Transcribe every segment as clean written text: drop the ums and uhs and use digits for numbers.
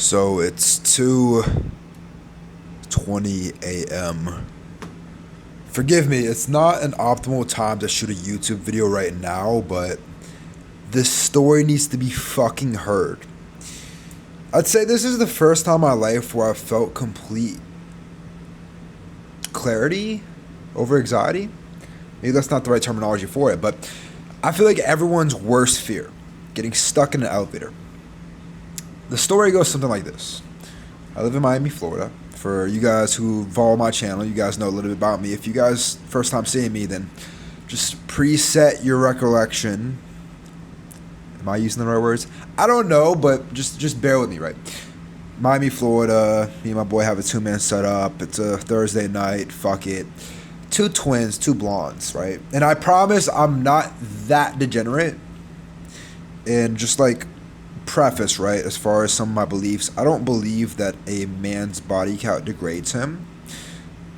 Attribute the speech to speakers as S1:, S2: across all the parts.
S1: So it's 2:20 a.m. Forgive me, it's not an optimal time to shoot a YouTube video right now, but this story needs to be fucking heard. I'd say this is the first time in my life where I felt complete clarity over anxiety. Maybe that's not the right terminology for it, but I feel like everyone's worst fear, getting stuck in an elevator. The story goes something like this. I live in Miami, Florida. For you guys who follow my channel, you guys know a little bit about me. If you guys first time seeing me, then just preset your recollection. Am I using the right words? I don't know, but just bear with me, right? Miami, Florida. Me and my boy have a two-man setup. It's a Thursday night. Fuck it. Two twins, two blondes, right? And I promise I'm not that degenerate. And just like preface, right, as far as some of my beliefs, I don't believe that a man's body count degrades him.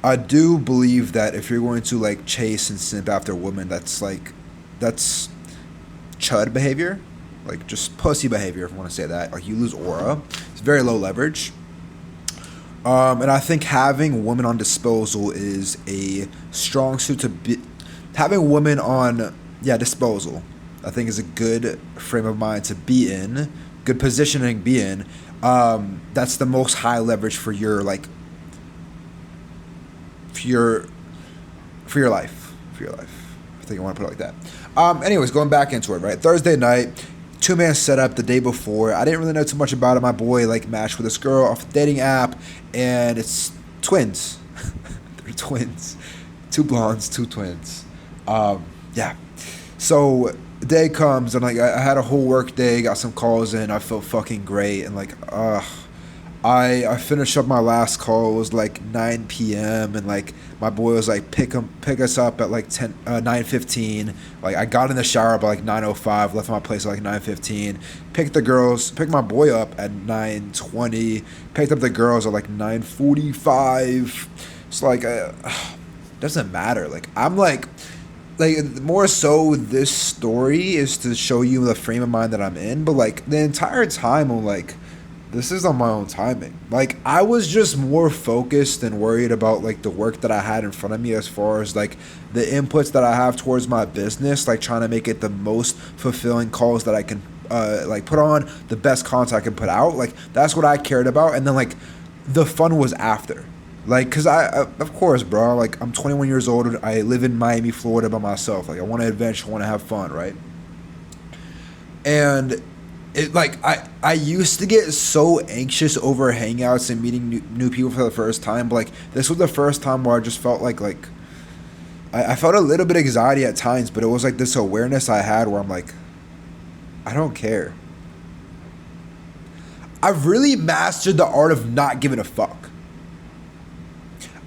S1: I do believe that if you're going to like chase and simp after women, that's chud behavior, like just pussy behavior, if you want to say that. Like you lose aura. It's very low leverage. And I think having women on disposal is a strong suit to be. Having women on disposal, I think, is a good frame of mind to be in, good positioning to be in. That's the most high leverage for your for your life. I think I want to put it like that. Anyways, going back into it, right? Thursday night, two-man setup the day before. I didn't really know too much about it. My boy matched with this girl off the dating app, and it's twins. They're twins, two blondes, two twins. So the day comes, and I had a whole work day, got some calls in. I felt fucking great, and I finished up my last call. It was 9 p.m. and my boy was pick us up at 9:15. I got in the shower by 9:05, left my place at 9:15. Picked my boy up at 9:20. Picked up the girls at 9:45. It's doesn't matter. I'm more so this story is to show you the frame of mind that I'm in, but the entire time I'm this is on my own timing. I was just more focused and worried about the work that I had in front of me, as far as the inputs that I have towards my business, trying to make it the most fulfilling calls that I can put on, the best content I can put out. That's what I cared about, and then the fun was after. Cause I of course, bro, I'm 21 years old. I live in Miami, Florida by myself. I want to adventure, I want to have fun, right? And it I used to get so anxious over hangouts and meeting new people for the first time, but this was the first time where I just felt I felt a little bit of anxiety at times, but it was this awareness I had where I'm I don't care. I've really mastered the art of not giving a fuck.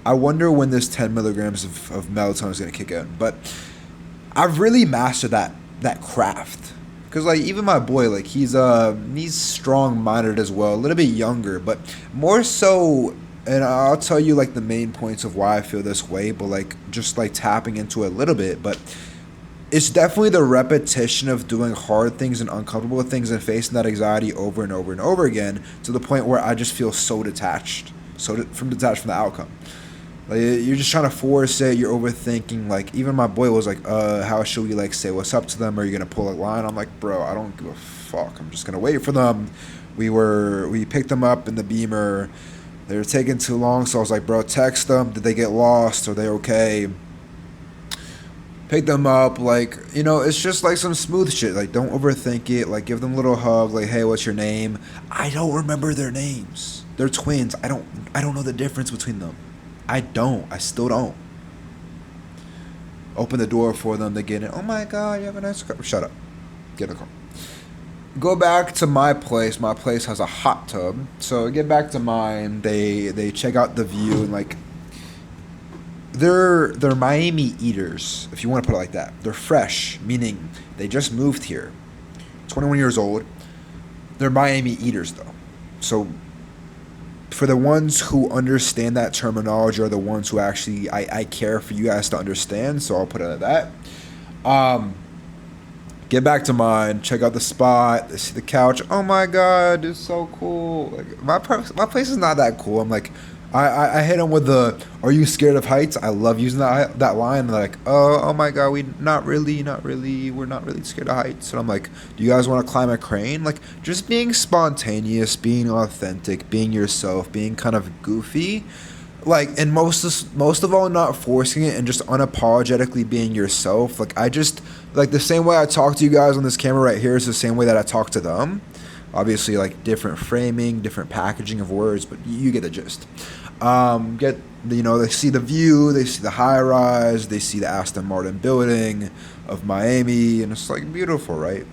S1: I wonder when this 10 milligrams of melatonin is going to kick in. But I've really mastered that craft. Because, even my boy, he's strong-minded as well. A little bit younger, but more so, and I'll tell you, the main points of why I feel this way, but, just, tapping into it a little bit. But it's definitely the repetition of doing hard things and uncomfortable things and facing that anxiety over and over and over again, to the point where I just feel so detached. From the outcome. You're just trying to force it. You're overthinking. Even my boy was how should we say what's up to them? Are you gonna pull a line? I'm bro, I don't give a fuck. I'm just gonna wait for them. We picked them up in the Beamer. They were taking too long, so I was bro, text them. Did they get lost? Are they okay? Pick them up. It's just some smooth shit. Don't overthink it. Give them a little hug. Hey, what's your name? I don't remember their names. They're twins. I don't know the difference between them. I still don't. Open the door for them to get in. Oh my God, you have a nice car. Shut up. Get in the car. Go back to my place. My place has a hot tub. So get back to mine. They check out the view, and they're Miami eaters, if you want to put it like that. They're fresh, meaning they just moved here. 21 years old. They're Miami eaters though. So for the ones who understand that terminology are the ones who actually I care for you guys to understand, so I'll put it at that. Get back to mine. Check out the spot. They see the couch. Oh my god, it's so cool. Like my place is not that cool. I'm like, I hit them with the "Are you scared of heights?" I love using that line. They're like, oh my god, we not really, we're not really scared of heights. And I'm like, do you guys want to climb a crane? Like, just being spontaneous, being authentic, being yourself, being kind of goofy. Like, and most of all, not forcing it and just unapologetically being yourself. Like, I just like the same way I talk to you guys on this camera right here is the same way that I talk to them. Obviously, like different framing, different packaging of words, but you get the gist. They see the view, they see the high rise, they see the Aston Martin building of Miami, and it's like beautiful, right?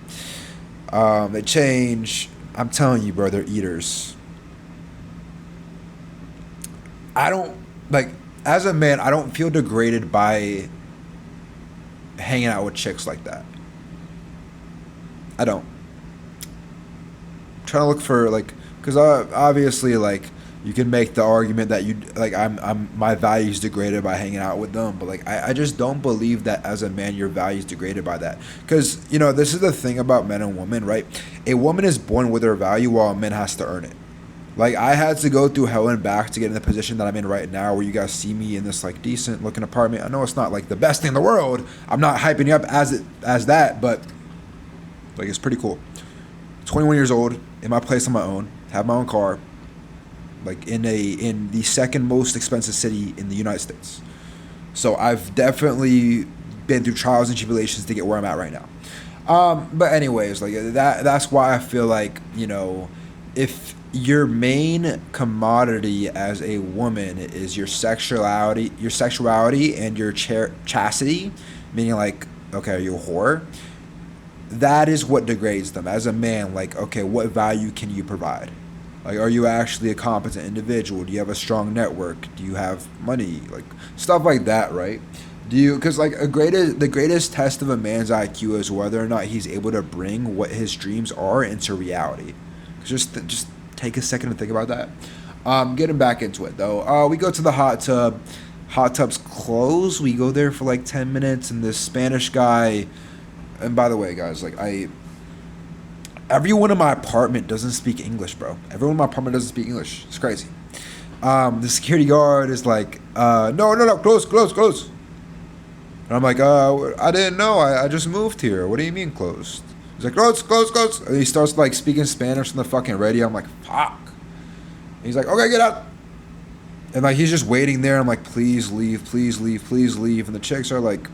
S1: They change. I'm telling you, bro, they're eaters. I don't like as a man. I don't feel degraded by hanging out with chicks like that. I don't. I'm trying to look for like, because obviously like you can make the argument that you like I'm my value's degraded by hanging out with them, but like I just don't believe that as a man your value's degraded by that. Because this is the thing about men and women, right? A woman is born with her value while a man has to earn it. Like, I had to go through hell and back to get in the position that I'm in right now, where you guys see me in this like decent looking apartment. I know it's not like the best thing in the world. I'm not hyping you up as that, but like it's pretty cool. 21 years old, in my place on my own, have my own car, like in the second most expensive city in the United States. So I've definitely been through trials and tribulations to get where I'm at right now. But anyways, like that's why I feel like, if your main commodity as a woman is your sexuality and your chastity, meaning like, okay, are you a whore? That is what degrades them. As a man, like, okay, what value can you provide? Like, are you actually a competent individual? Do you have a strong network? Do you have money? Like, stuff like that, right? Because like the greatest test of a man's IQ is whether or not he's able to bring what his dreams are into reality. Just take a second to think about that. Getting back into it though. We go to the hot tub. Hot tub's closed. We go there for like 10 minutes, and this Spanish guy. And by the way, guys, like everyone in my apartment doesn't speak English, bro. Everyone in my apartment doesn't speak English. It's crazy. The security guard is like, no, close. And I'm like, I didn't know. I just moved here. What do you mean closed? He's like, close. And he starts like speaking Spanish on the fucking radio. I'm like, fuck. And he's like, okay, get out. And like he's just waiting there. I'm like, please leave. And the chicks are like,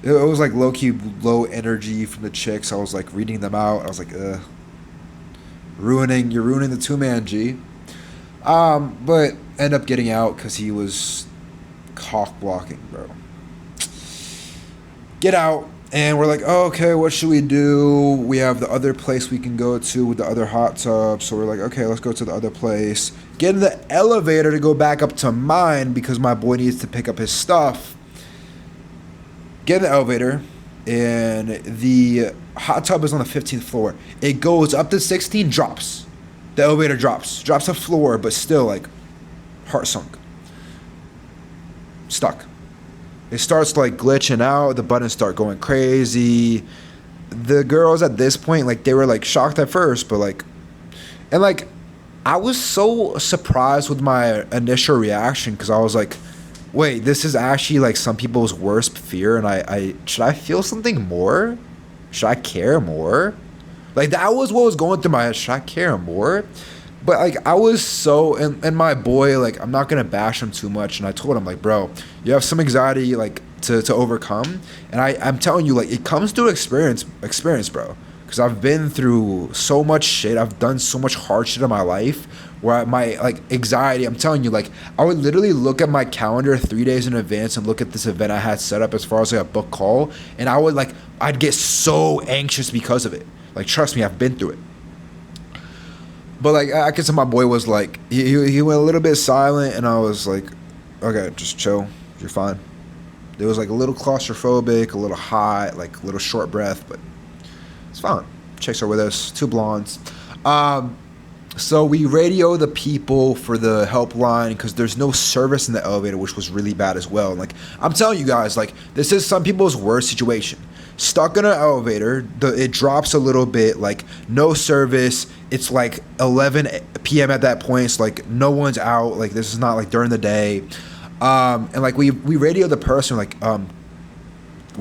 S1: it was like low-key low energy from the chicks. I was like reading them out. I was like, you're ruining the two-man G. But end up getting out because he was cock blocking, bro. Get out. And we're like, oh, okay, what should we do? We have the other place we can go to with the other hot tub. So we're like, okay, let's go to the other place. Get in the elevator to go back up to mine because my boy needs to pick up his stuff. Get in the elevator, and the hot tub is on the 15th floor. It goes up to 16, drops. The elevator drops a floor, but still like heart sunk. Stuck. It starts like glitching out. The buttons start going crazy. The girls at this point, like they were like shocked at first, but like, and like, I was so surprised with my initial reaction because I was like, wait, this is actually like some people's worst fear, and I should I feel something more? Should I care more? Like that was what was going through my head. Should I care more? But like I was so, and my boy, like I'm not gonna bash him too much, and I told him like, bro, you have some anxiety like to overcome, and I'm telling you, like it comes to experience, bro. Because I've been through so much shit. I've done so much hard shit in my life where my like anxiety, I'm telling you, like I would literally look at my calendar 3 days in advance and look at this event I had set up as far as like a book call, and I'd get so anxious because of it. Like trust me, I've been through it. But like I guess my boy was like he went a little bit silent, and I was like, okay, just chill, you're fine. It was like a little claustrophobic, a little hot, like a little short breath, but it's fine. Chicks are with us, 2 blondes. So we radio the people for the helpline because there's no service in the elevator, which was really bad as well. Like I'm telling you guys, like this is some people's worst situation. stuck in an elevator. It drops a little bit, like no service. It's like 11 p.m. at that point. So like no one's out. Like this is not like during the day. And like we radioed the person like,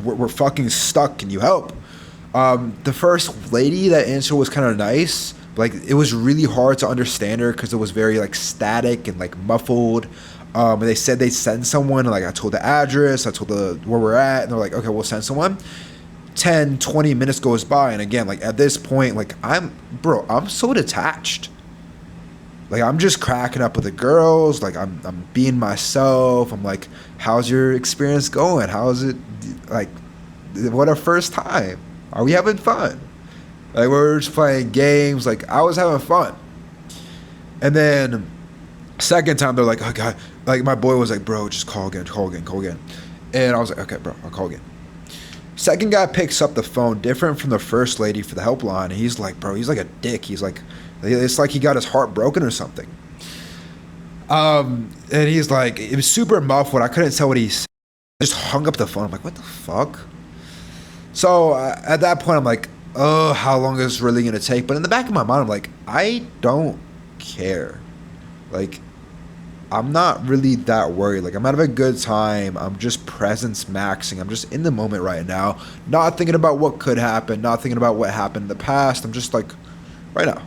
S1: we're fucking stuck. Can you help? The first lady that answered was kind of nice. But, like it was really hard to understand her because it was very like static and like muffled. And they said they'd send someone. And, like I told the address, I told where we're at, and they're like, okay, we'll send someone. 10, 20 minutes goes by, and again, like at this point, like I'm so detached. Like I'm just cracking up with the girls. Like I'm being myself. I'm like, how's your experience going? How is it? Like, what our first time? Are we having fun? Like we're just playing games. Like I was having fun. And then second time they're like, oh god. Like my boy was like, bro, just call again. And I was like, okay, bro, I'll call again. Second guy picks up the phone, different from the first lady for the helpline. And he's like, bro, he's like a dick. He's like, it's like he got his heart broken or something. And he's like, it was super muffled. I couldn't tell what he said. I just hung up the phone. I'm like, what the fuck? So at that point, I'm like, oh, how long is this really going to take? But in the back of my mind, I'm like, I don't care. Like, I'm not really that worried. Like, I'm having a good time. I'm just presence maxing. I'm just in the moment right now. Not thinking about what could happen. Not thinking about what happened in the past. I'm just like, right now.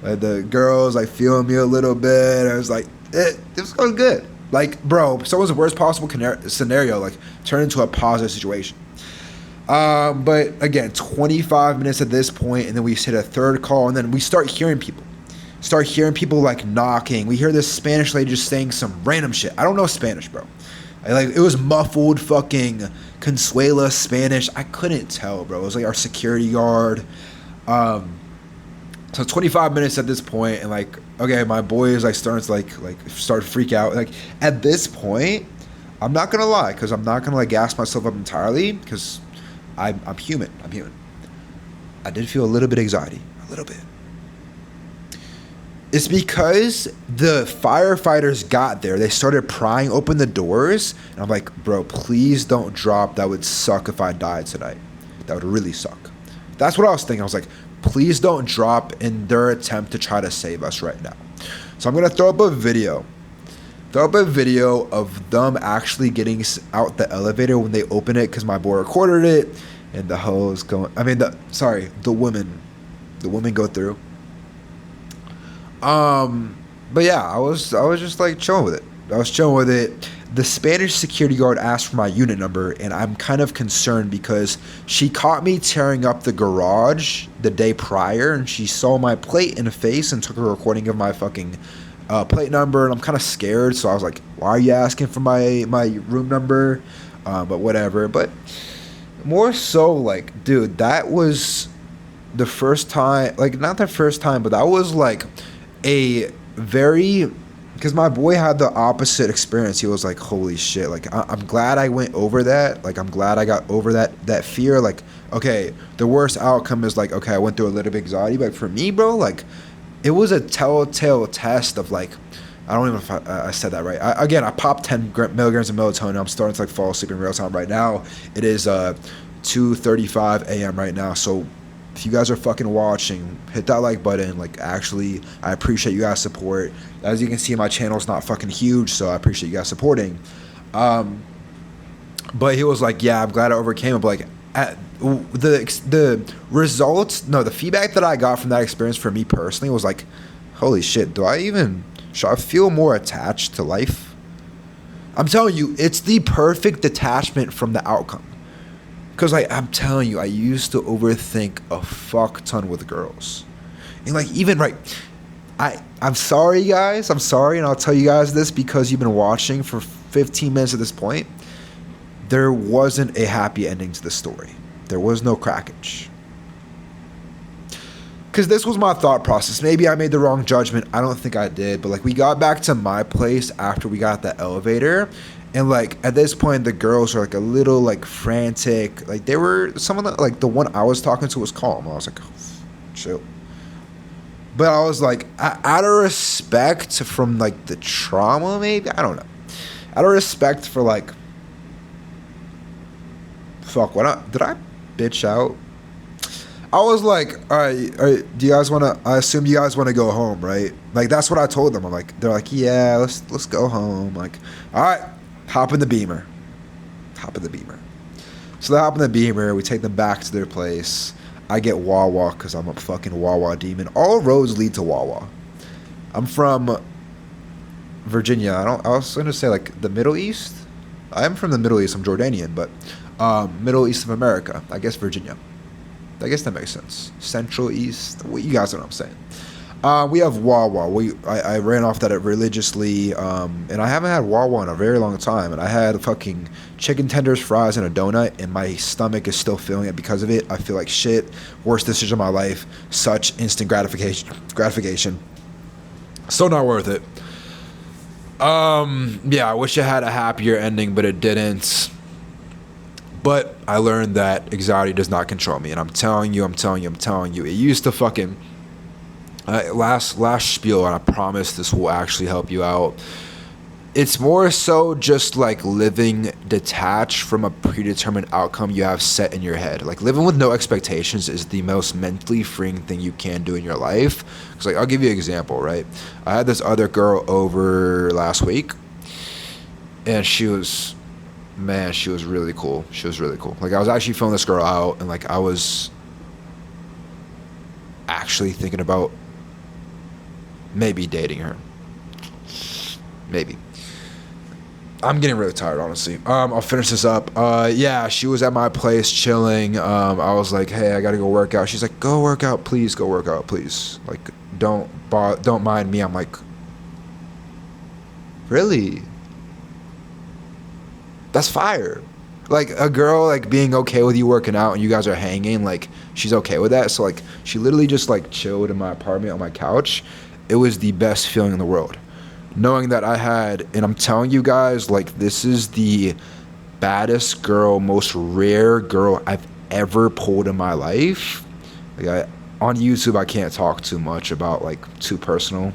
S1: Like, the girls, like, feeling me a little bit. I was like, it was going good. Like, bro, someone's worst possible scenario, like, turned into a positive situation. But, again, 25 minutes at this point, and then we hit a third call, and then we start hearing people. Like knocking. We hear this Spanish lady just saying some random shit. I don't know Spanish, bro. Like it was muffled fucking Consuela Spanish. I couldn't tell, bro. It was like our security guard. So 25 minutes at this point, and like, okay, my boy is like starting to start to freak out. Like at this point, I'm not gonna lie, because I'm not gonna like gas myself up entirely, because I'm human. I did feel a little bit of anxiety, a little bit. It's because the firefighters got there. They started prying open the doors. And I'm like, bro, please don't drop. That would suck if I died tonight. That would really suck. That's what I was thinking. I was like, please don't drop in their attempt to try to save us right now. So I'm going to throw up a video. Of them actually getting out the elevator when they open it, because my boy recorded it. And the hose going... the women go through. But yeah, I was just like chilling with it. The Spanish security guard asked for my unit number, and I'm kind of concerned because she caught me tearing up the garage the day prior, and she saw my plate in the face and took a recording of my fucking plate number, and I'm kind of scared. So I was like, why are you asking for my room number? But whatever. But more so, like, dude, that was the first time, like, not the first time, but that was like a very, because my boy had the opposite experience. He was like, holy shit, like I'm glad I went over that. Like I'm glad I got over that fear. Like, okay, the worst outcome is like, okay, I went through a little bit of anxiety, but for me, bro, like it was a telltale test of like, I don't even know if I said that right. I popped 10 milligrams of melatonin. I'm starting to like fall asleep in real time right now. It is 2:35 a.m. right now. So if you guys are fucking watching, hit that like button. Like, actually, I appreciate you guys' support. As you can see, my channel's not fucking huge, so I appreciate you guys supporting. But he was like, yeah, I'm glad I overcame it. But like, the results, no, the feedback that I got from that experience for me personally was like, holy shit, should I feel more attached to life? I'm telling you, it's the perfect detachment from the outcome. Because, like, I'm telling you, I used to overthink a fuck ton with girls. And, like, even, right, I'm sorry, guys. I'm sorry, and I'll tell you guys this because you've been watching for 15 minutes at this point. There wasn't a happy ending to the story. There was no crackage. Because this was my thought process. Maybe I made the wrong judgment. I don't think I did. But, like, we got back to my place after we got the elevator. And, like, at this point, the girls were, like, a little, like, frantic. Like, they were, some of the, like, the one I was talking to was calm. I was like, oh, chill. But I was, like, out of respect from, like, the trauma, maybe? I don't know. Out of respect for, like, fuck, did I bitch out. I was like, all right, do you guys want to? I assume you guys want to go home, right? Like that's what I told them. I'm like, they're like, yeah, let's go home. Like, all right, hop in the Beamer. Hop in the Beamer. So they hop in the Beamer. We take them back to their place. I get Wawa because I'm a fucking Wawa demon. All roads lead to Wawa. I'm from Virginia. I was gonna say like the Middle East. I'm from the Middle East. I'm Jordanian, but Middle East of America. I guess Virginia. I guess that makes sense. Central East. Well, you guys know what I'm saying. We have Wawa. I ran off that religiously, and I haven't had Wawa in a very long time. And I had fucking chicken tenders, fries, and a donut, and my stomach is still feeling it because of it. I feel like shit. Worst decision of my life. Such instant gratification. So not worth it. Yeah, I wish it had a happier ending, but it didn't. But I learned that anxiety does not control me, and I'm telling you, it used to fucking last spiel, and I promise this will actually help you out. It's more so just like living detached from a predetermined outcome you have set in your head. Like living with no expectations is the most mentally freeing thing you can do in your life. Because like I'll give you an example, right? I had this other girl over last week, and she was really cool. Like I was actually filling this girl out, and like I was actually thinking about maybe dating her. Maybe. I'm getting really tired, honestly. I'll finish this up. Yeah, she was at my place chilling. I was like, hey, I gotta go work out. She's like, go work out, please. Go work out, please. Like, don't mind me. I'm like, really? That's fire. Like a girl like being okay with you working out and you guys are hanging, like she's okay with that. So like she literally just like chilled in my apartment on my couch. It was the best feeling in the world. Knowing that I had, and I'm telling you guys, like this is the baddest girl, most rare girl I've ever pulled in my life. Like on YouTube I can't talk too much about like too personal.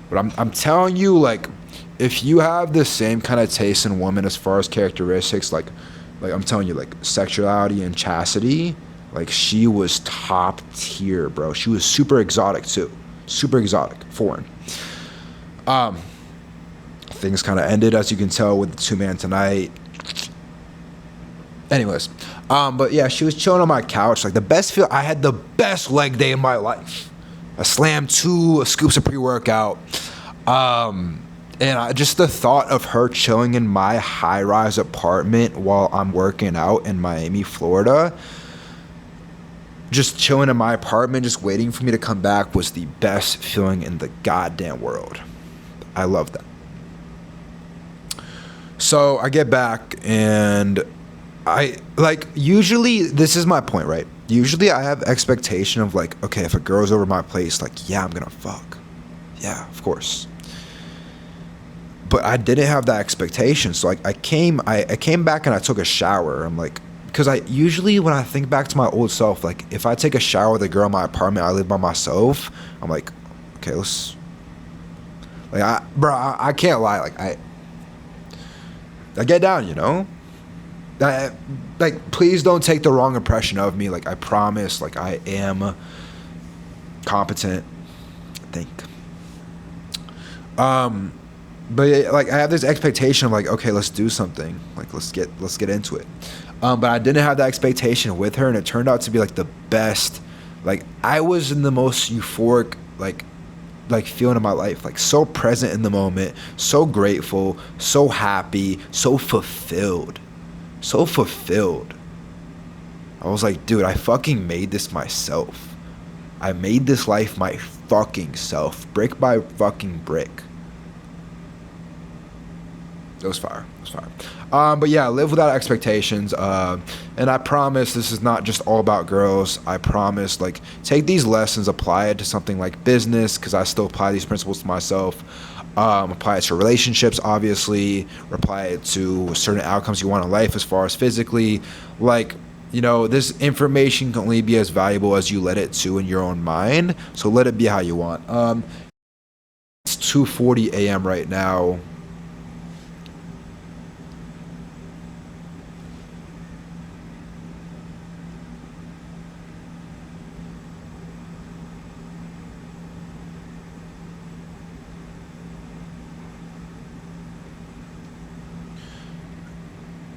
S1: But I'm telling you, like if you have the same kind of taste in women as far as characteristics, like I'm telling you, like sexuality and chastity, like she was top tier, bro. She was super exotic too. Super exotic, foreign. Things kind of ended, as you can tell, with the 2-man tonight. Anyways, but yeah, she was chilling on my couch. Like I had the best leg day in my life. I slammed 2 scoops of pre-workout. And just the thought of her chilling in my high-rise apartment while I'm working out in Miami, Florida, just chilling in my apartment, just waiting for me to come back was the best feeling in the goddamn world. I love that. So I get back and I like usually this is my point, right? Usually I have expectation of like, okay, if a girl's over my place, like, yeah, I'm gonna fuck. Yeah, of course. But I didn't have that expectation. So like I came back and I took a shower. I'm like, because I usually when I think back to my old self, like if I take a shower with a girl in my apartment, I live by myself, I'm like, okay, let's like I can't lie, like I get down, you know? Like please don't take the wrong impression of me. Like I promise, like I am competent, I think. But like I have this expectation of like, okay, let's do something. Like let's get into it. But I didn't have that expectation with her, and it turned out to be like the best. Like I was in the most euphoric like feeling of my life. Like so present in the moment, so grateful, so happy, so fulfilled. So fulfilled. I was like, dude, I fucking made this myself. I made this life my fucking self, brick by fucking brick. It was fire. But yeah, live without expectations. And I promise this is not just all about girls. I promise, like, take these lessons, apply it to something like business, because I still apply these principles to myself. Apply it to relationships, obviously. Apply it to certain outcomes you want in life as far as physically. Like, you know, this information can only be as valuable as you let it to in your own mind. So let it be how you want. It's 2:40 a.m. right now.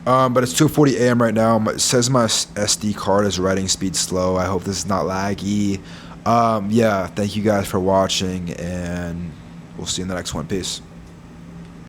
S1: But it's 2:40 a.m. right now. It says my SD card is writing speed slow. I hope this is not laggy. Yeah, thank you guys for watching, and we'll see you in the next one. Peace.